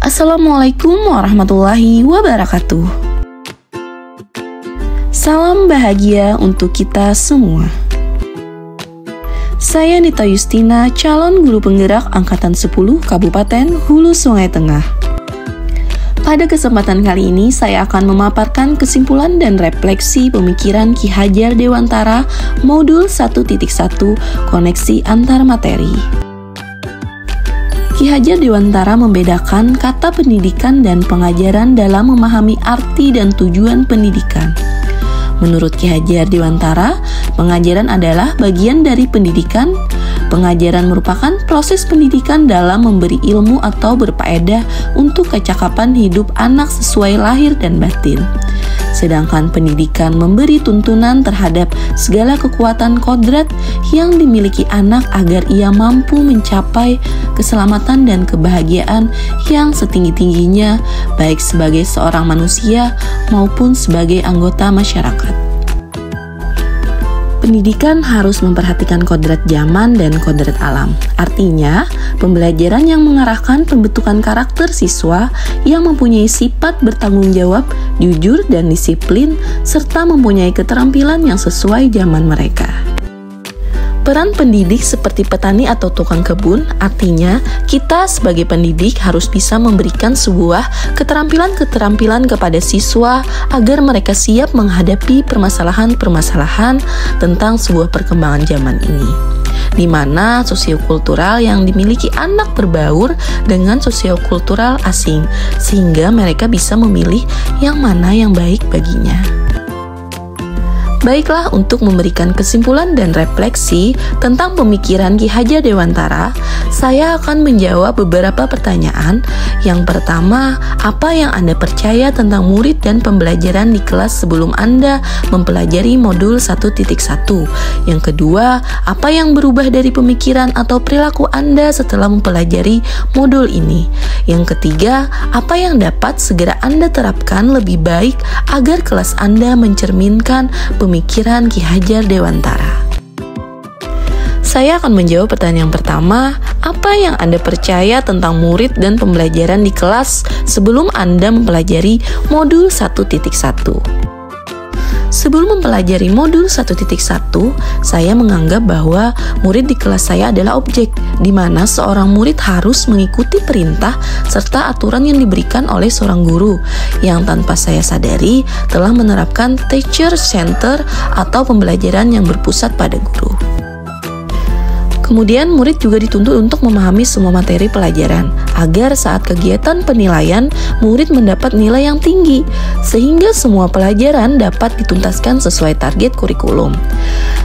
Assalamualaikum warahmatullahi wabarakatuh. Salam bahagia untuk kita semua. Saya Nita Yustina, calon guru penggerak Angkatan 10 Kabupaten Hulu Sungai Tengah. Pada kesempatan kali ini, saya akan memaparkan kesimpulan dan refleksi pemikiran Ki Hajar Dewantara Modul 1.1 Koneksi Antar Materi. Ki Hajar Dewantara membedakan kata pendidikan dan pengajaran dalam memahami arti dan tujuan pendidikan. Menurut Ki Hajar Dewantara, pengajaran adalah bagian dari pendidikan. Pengajaran merupakan proses pendidikan dalam memberi ilmu atau berfaedah untuk kecakapan hidup anak sesuai lahir dan batin. Sedangkan pendidikan memberi tuntunan terhadap segala kekuatan kodrat yang dimiliki anak agar ia mampu mencapai keselamatan dan kebahagiaan yang setinggi-tingginya, baik sebagai seorang manusia maupun sebagai anggota masyarakat. Pendidikan harus memperhatikan kodrat zaman dan kodrat alam. Artinya, pembelajaran yang mengarahkan pembentukan karakter siswa yang mempunyai sifat bertanggung jawab, jujur, dan disiplin, serta mempunyai keterampilan yang sesuai zaman mereka. Peran pendidik seperti petani atau tukang kebun, artinya kita sebagai pendidik harus bisa memberikan sebuah keterampilan-keterampilan kepada siswa agar mereka siap menghadapi permasalahan-permasalahan tentang sebuah perkembangan zaman ini, di mana sosiokultural yang dimiliki anak berbaur dengan sosiokultural asing, sehingga mereka bisa memilih yang mana yang baik baginya. Baiklah, untuk memberikan kesimpulan dan refleksi tentang pemikiran Ki Hajar Dewantara, saya akan menjawab beberapa pertanyaan. Yang pertama, apa yang Anda percaya tentang murid dan pembelajaran di kelas sebelum Anda mempelajari modul 1.1? Yang kedua, apa yang berubah dari pemikiran atau perilaku Anda setelah mempelajari modul ini? Yang ketiga, apa yang dapat segera Anda terapkan lebih baik agar kelas Anda mencerminkan pemikiran Ki Hajar Dewantara? Saya akan menjawab pertanyaan yang pertama, apa yang Anda percaya tentang murid dan pembelajaran di kelas sebelum Anda mempelajari modul 1.1? Sebelum mempelajari modul 1.1, saya menganggap bahwa murid di kelas saya adalah objek, di mana seorang murid harus mengikuti perintah serta aturan yang diberikan oleh seorang guru, yang tanpa saya sadari telah menerapkan teacher center atau pembelajaran yang berpusat pada guru. Kemudian murid juga dituntut untuk memahami semua materi pelajaran agar saat kegiatan penilaian murid mendapat nilai yang tinggi sehingga semua pelajaran dapat dituntaskan sesuai target kurikulum.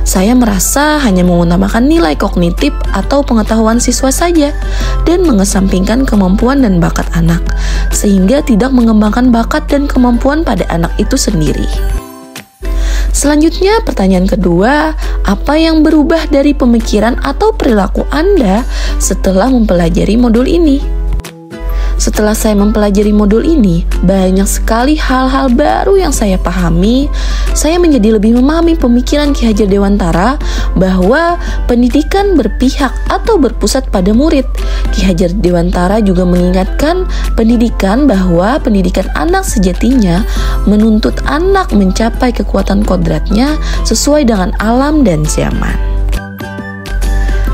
Saya merasa hanya mengutamakan nilai kognitif atau pengetahuan siswa saja dan mengesampingkan kemampuan dan bakat anak, sehingga tidak mengembangkan bakat dan kemampuan pada anak itu sendiri. Selanjutnya, pertanyaan kedua, apa yang berubah dari pemikiran atau perilaku Anda setelah mempelajari modul ini? Setelah saya mempelajari modul ini, banyak sekali hal-hal baru yang saya pahami. Saya menjadi lebih memahami pemikiran Ki Hajar Dewantara bahwa pendidikan berpihak atau berpusat pada murid. Ki Hajar Dewantara juga mengingatkan pendidikan bahwa pendidikan anak sejatinya menuntut anak mencapai kekuatan kodratnya sesuai dengan alam dan zaman.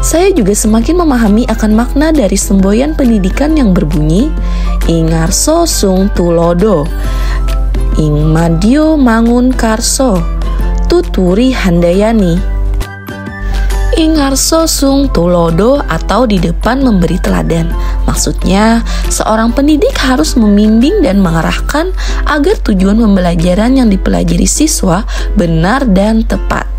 Saya juga semakin memahami akan makna dari semboyan pendidikan yang berbunyi Ing ngarso sung tulodo, ing madyo mangun karso, tuturi handayani. Ing ngarso sung tulodo atau di depan memberi teladan. Maksudnya, seorang pendidik harus membimbing dan mengarahkan agar tujuan pembelajaran yang dipelajari siswa benar dan tepat.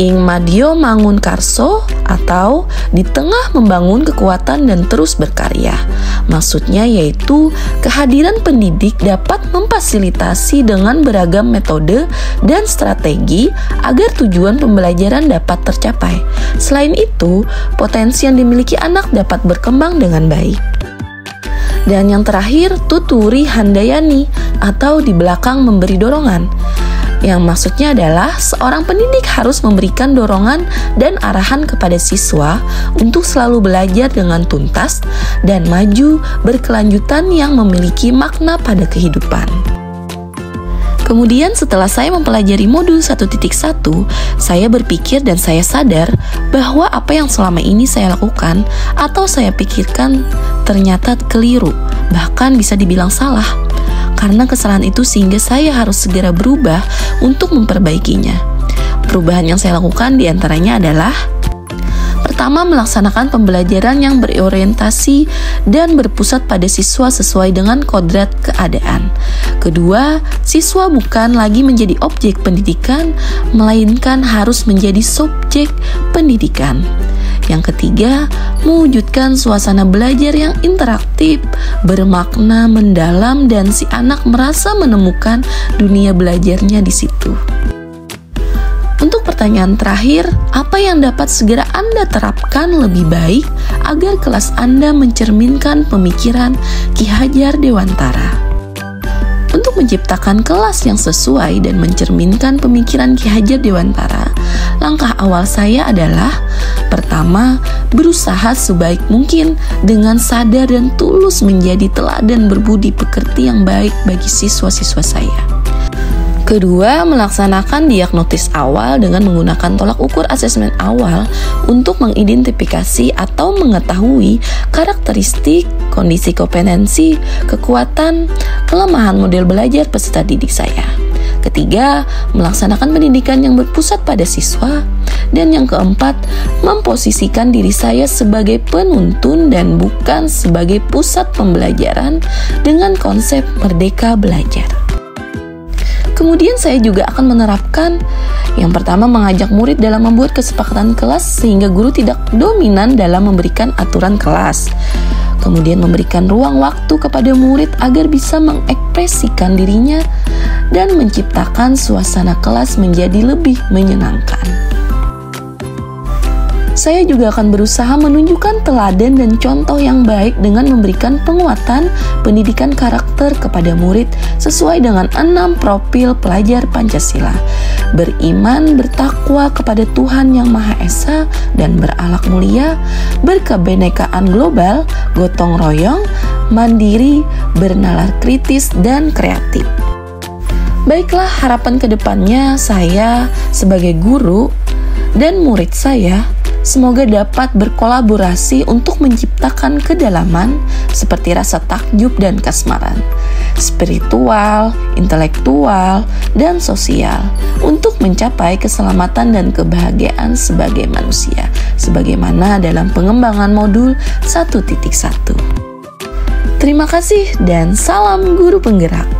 Ing madyo mangun karso atau di tengah membangun kekuatan dan terus berkarya. Maksudnya yaitu kehadiran pendidik dapat memfasilitasi dengan beragam metode dan strategi agar tujuan pembelajaran dapat tercapai. Selain itu, potensi yang dimiliki anak dapat berkembang dengan baik. Dan yang terakhir, tuturi handayani atau di belakang memberi dorongan. Yang maksudnya adalah seorang pendidik harus memberikan dorongan dan arahan kepada siswa untuk selalu belajar dengan tuntas dan maju berkelanjutan yang memiliki makna pada kehidupan. Kemudian setelah saya mempelajari modul 1.1, saya berpikir dan saya sadar bahwa apa yang selama ini saya lakukan atau saya pikirkan ternyata keliru, bahkan bisa dibilang salah. Karena kesalahan itu sehingga saya harus segera berubah untuk memperbaikinya. Perubahan yang saya lakukan diantaranya adalah: pertama, melaksanakan pembelajaran yang berorientasi dan berpusat pada siswa sesuai dengan kodrat keadaan. Kedua, siswa bukan lagi menjadi objek pendidikan, melainkan harus menjadi subjek pendidikan. Yang ketiga, mewujudkan suasana belajar yang interaktif, bermakna, mendalam, dan si anak merasa menemukan dunia belajarnya di situ. Untuk pertanyaan terakhir, apa yang dapat segera Anda terapkan lebih baik agar kelas Anda mencerminkan pemikiran Ki Hajar Dewantara? Untuk menciptakan kelas yang sesuai dan mencerminkan pemikiran Ki Hajar Dewantara, langkah awal saya adalah: pertama, berusaha sebaik mungkin dengan sadar dan tulus menjadi teladan berbudi pekerti yang baik bagi siswa-siswa saya. Kedua, melaksanakan diagnosis awal dengan menggunakan tolak ukur asesmen awal untuk mengidentifikasi atau mengetahui karakteristik, kondisi kompetensi, kekuatan, kelemahan model belajar peserta didik saya. Ketiga, melaksanakan pendidikan yang berpusat pada siswa. Dan yang keempat, memposisikan diri saya sebagai penuntun dan bukan sebagai pusat pembelajaran dengan konsep merdeka belajar. Kemudian saya juga akan menerapkan yang pertama, mengajak murid dalam membuat kesepakatan kelas sehingga guru tidak dominan dalam memberikan aturan kelas. Kemudian memberikan ruang waktu kepada murid agar bisa mengekspresikan dirinya dan menciptakan suasana kelas menjadi lebih menyenangkan. Saya juga akan berusaha menunjukkan teladan dan contoh yang baik dengan memberikan penguatan pendidikan karakter kepada murid sesuai dengan 6 profil pelajar Pancasila: beriman, bertakwa kepada Tuhan Yang Maha Esa dan berakhlak mulia, berkebinekaan global, gotong royong, mandiri, bernalar kritis, dan kreatif. Baiklah, harapan kedepannya saya sebagai guru dan murid saya semoga dapat berkolaborasi untuk menciptakan kedalaman seperti rasa takjub dan kasmaran, spiritual, intelektual, dan sosial untuk mencapai keselamatan dan kebahagiaan sebagai manusia, sebagaimana dalam pengembangan modul 1.1. Terima kasih dan salam guru penggerak.